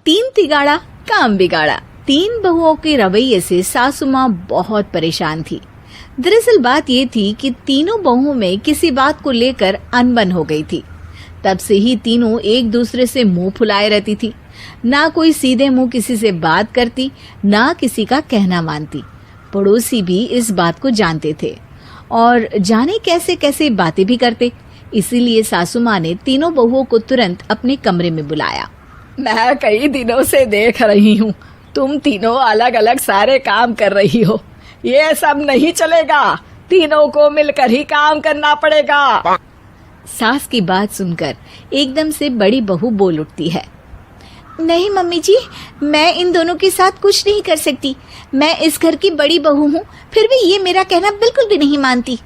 तीन तिगाड़ा काम बिगाड़ा। तीन बहुओं के रवैये से सासू माँ बहुत परेशान थी। दरअसल बात ये थी कि तीनों बहुओं में किसी बात को लेकर अनबन हो गई थी। तब से ही तीनों एक दूसरे से मुंह फुलाए रहती थी। ना कोई सीधे मुंह किसी से बात करती, ना किसी का कहना मानती। पड़ोसी भी इस बात को जानते थे और जाने कैसे कैसे बातें भी करते। इसीलिए सासू माँ ने तीनों बहुओं को तुरंत अपने कमरे में बुलाया। मैं कई दिनों से देख रही हूँ, तुम तीनों अलग अलग सारे काम कर रही हो। ये सब नहीं चलेगा, तीनों को मिलकर ही काम करना पड़ेगा। सास की बात सुनकर एकदम से बड़ी बहू बोल उठती है। नहीं मम्मी जी, मैं इन दोनों के साथ कुछ नहीं कर सकती। मैं इस घर की बड़ी बहू हूँ, फिर भी ये मेरा कहना बिल्कुल भी नहीं मानती।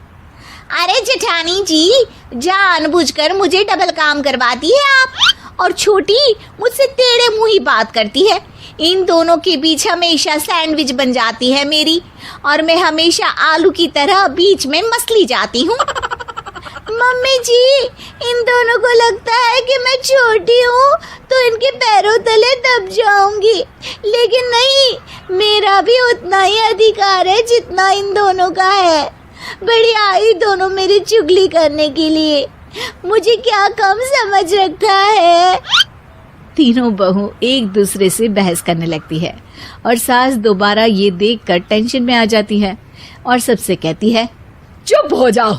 अरे जेठानी जी, जानबूझकर मुझे डबल काम करवाती है आप। और छोटी मुझसे टेढ़े मुंह ही बात करती है। इन दोनों के बीच हमेशा सैंडविच बन जाती है मेरी, और मैं हमेशा आलू की तरह बीच में मसली जाती हूँ। मम्मी जी, इन दोनों को लगता है कि मैं छोटी हूँ तो इनके पैरों तले दब जाऊंगी, लेकिन नहीं, मेरा भी उतना ही अधिकार है जितना इन दोनों का है। बड़ी आई दोनों मेरी चुगली करने के लिए, मुझे क्या कम समझ रखा है। तीनों बहू एक दूसरे से बहस करने लगती है और सास दोबारा ये देखकर टेंशन में आ जाती है और सबसे कहती है, चुप हो जाओ,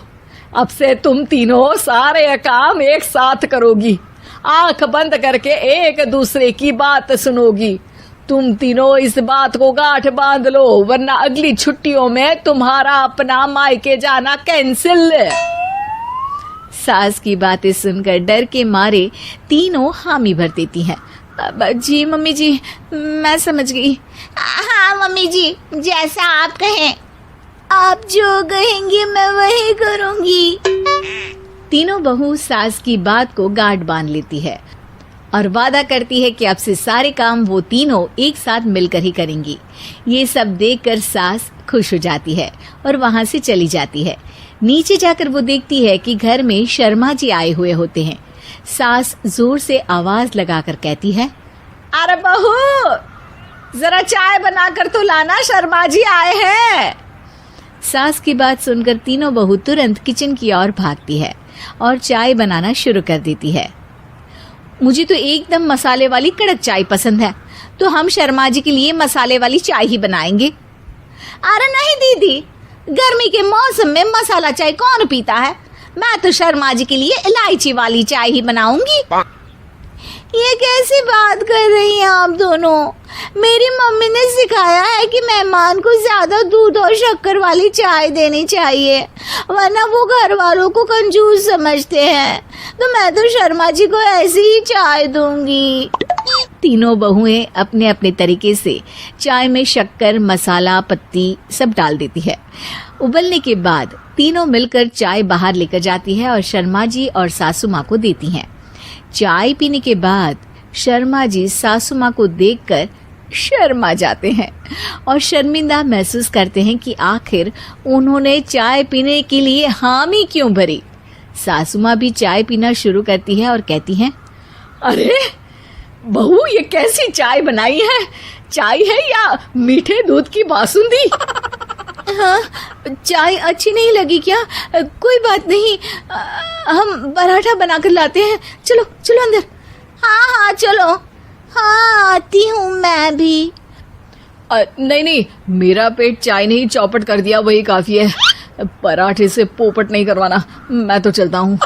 अब से तुम तीनों सारे काम एक साथ करोगी। आंख बंद करके एक दूसरे की बात सुनोगी। तुम तीनों इस बात को गांठ बांध लो, वरना अगली छुट्टियों में तुम्हारा अपना मायके जाना कैंसिल। सास की बातें सुनकर डर के मारे तीनों हामी भर देती हैं। जी मम्मी जी, मैं समझ गई। हाँ मम्मी जी, जैसा आप कहें। आप जो कहेंगी मैं वही करूंगी। तीनों बहू सास की बात को गांठ बांध लेती है और वादा करती है कि अब से सारे काम वो तीनों एक साथ मिलकर ही करेंगी। ये सब देखकर सास खुश हो जाती है और वहां से चली जाती है। नीचे जाकर वो देखती है कि घर में शर्मा जी आए हुए होते हैं। सास जोर से आवाज लगाकर कहती है, अरे बहू, जरा चाय बनाकर तो लाना, शर्मा जी आए हैं। सास की बात सुनकर तीनों बहू तुरंत किचन की ओर भागती है और चाय बनाना शुरू कर देती है। मुझे तो एकदम मसाले वाली कड़क चाय पसंद है, तो हम शर्मा जी के लिए मसाले वाली चाय ही बनाएंगे। अरे नहीं दीदी, गर्मी के मौसम में मसाला चाय कौन पीता है? मैं तो शर्मा जी के लिए इलायची वाली चाय ही बनाऊंगी। ये कैसी बात कर रही हैं आप दोनों? मेरी मम्मी ने सिखाया है कि मेहमान को ज्यादा दूध और शक्कर वाली चाय देनी चाहिए, वरना वो घर वालों को कंजूस समझते हैं। तो मैं तो शर्मा जी को ऐसी ही चाय दूंगी। तीनों बहुएं अपने अपने तरीके से चाय में शक्कर, मसाला, पत्ती सब डाल देती है। उबलने के बाद तीनों मिलकर चाय बाहर लेकर जाती है और शर्मा जी और सासू माँ को देती हैं। चाय पीने के बाद शर्मा जी सासू माँ को देखकर शर्मा जाते हैं और शर्मिंदा महसूस करते हैं कि आखिर उन्होंने चाय पीने के लिए हामी क्यों भरी। सासू माँ भी चाय पीना शुरू करती है और कहती हैं, अरे बहू, ये कैसी चाय बनाई है? चाय है या मीठे दूध की बासुंदी? हाँ, चाय अच्छी नहीं लगी क्या? कोई बात नहीं, हम पराठा बनाकर लाते हैं। चलो चलो अंदर। हाँ हाँ चलो। हाँ आती हूँ मैं भी। नहीं नहीं, मेरा पेट चाय ने ही चौपट कर दिया, वही काफी है। पराठे से पोपट नहीं करवाना, मैं तो चलता हूँ।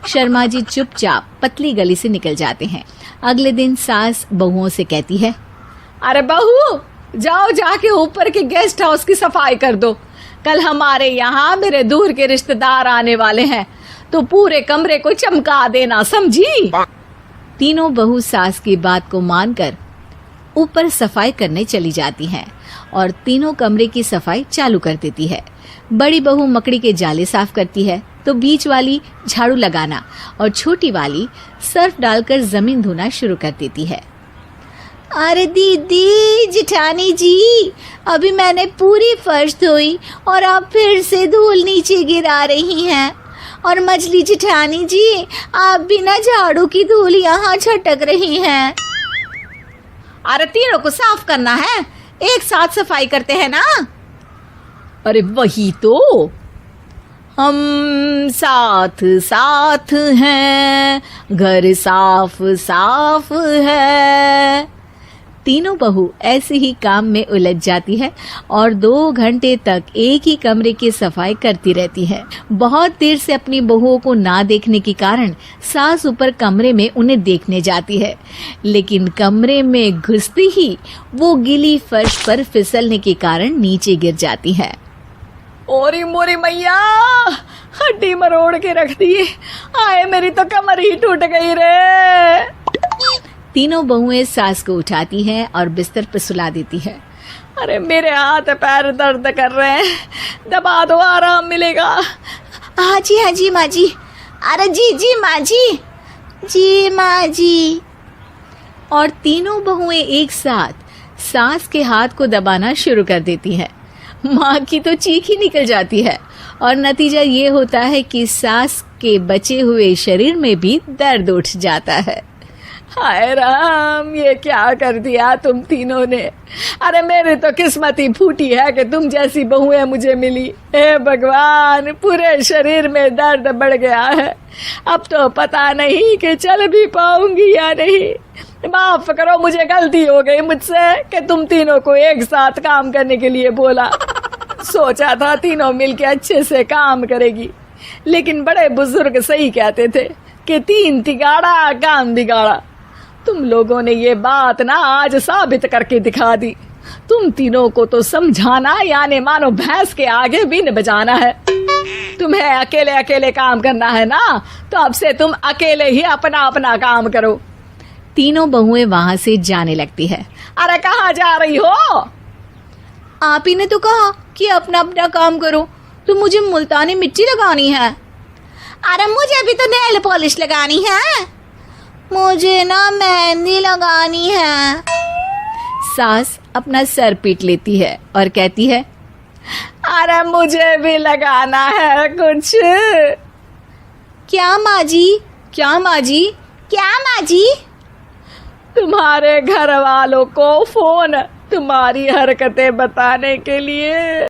शर्मा जी चुपचाप पतली गली से निकल जाते हैं। अगले दिन सास बहुओं से कहती है, अरे बहू, जाओ जाके ऊपर के गेस्ट हाउस की सफाई कर दो। कल हमारे यहाँ मेरे दूर के रिश्तेदार आने वाले हैं, तो पूरे कमरे को चमका देना, समझी? तीनों बहू सास की बात को मानकर ऊपर सफाई करने चली जाती हैं और तीनों कमरे की सफाई चालू कर देती है। बड़ी बहू मकड़ी के जाले साफ करती है, तो बीच वाली झाड़ू लगाना और छोटी वाली सर्फ डालकर जमीन धोना शुरू कर देती है। अरे दीदी, जेठानी जी, अभी मैंने पूरी फर्श धोई और आप फिर से धूल नीचे गिरा रही हैं। और मछली जेठानी जी, आप बिना झाड़ू की धूल यहाँ छटक रही हैं। अरे तीनों को साफ करना है, एक साथ सफाई करते हैं ना। अरे वही तो, हम साथ साथ हैं, घर साफ साफ है। तीनों बहू ऐसे ही काम में उलझ जाती है और 2 घंटे तक एक ही कमरे की सफाई करती रहती है। बहुत देर से अपनी बहुओं को ना देखने के कारण सास ऊपर कमरे में उन्हें देखने जाती है, लेकिन कमरे में घुसती ही वो गीली फर्श पर फिसलने के कारण नीचे गिर जाती है। ओरी मोरी मैया, हड्डी मरोड़ के रख दी। आए मेरी तो कमर ही टूट गई रे। तीनों बहुएं सास को उठाती हैं और बिस्तर पर सुला देती है। अरे मेरे हाथ पैर दर्द कर रहे हैं, दबा दो, आराम मिलेगा। हाँ जी माँ जी। अरे जी माँ जी माँ जी। और तीनों बहुएं एक साथ सास के हाथ को दबाना शुरू कर देती हैं। माँ की तो चीख ही निकल जाती है और नतीजा ये होता है कि सास के बचे हुए शरीर में भी दर्द उठ जाता है। हाय राम, ये क्या कर दिया तुम तीनों ने। अरे मेरी तो किस्मत ही फूटी है कि तुम जैसी बहुएं मुझे मिली। हे भगवान, पूरे शरीर में दर्द बढ़ गया है। अब तो पता नहीं कि चल भी पाऊंगी या नहीं। माफ करो, मुझे गलती हो गई मुझसे कि तुम तीनों को एक साथ काम करने के लिए बोला। सोचा था तीनों मिलके अच्छे से काम करेगी, लेकिन बड़े बुजुर्ग सही कहते थे कि 3 तिगाड़ा काम बिगाड़ा। तुम लोगों ने ये बात ना आज साबित करके दिखा दी। तुम तीनों को तो समझाना यानी मानो भैंस के आगे बीन बजाना है। तुम्हें अकेले अकेले काम करना है ना, तो अब से तुम अकेले ही अपना अपना काम करो। तीनों बहुएं वहां से जाने लगती है। अरे कहाँ जा रही हो? आप ही ने तो कहा कि अपना अपना काम करो, तो मुझे मुल्तानी मिट्टी लगानी है। अरे मुझे भी तो नेल पॉलिश लगानी है। मुझे ना मेहंदी लगानी है। सास अपना सर पीट लेती है और कहती है, अरे मुझे भी लगाना है कुछ। क्या माँ जी? क्या माँ जी? क्या माँ जी? तुम्हारे घर वालों को फोन तुम्हारी हरकतें बताने के लिए।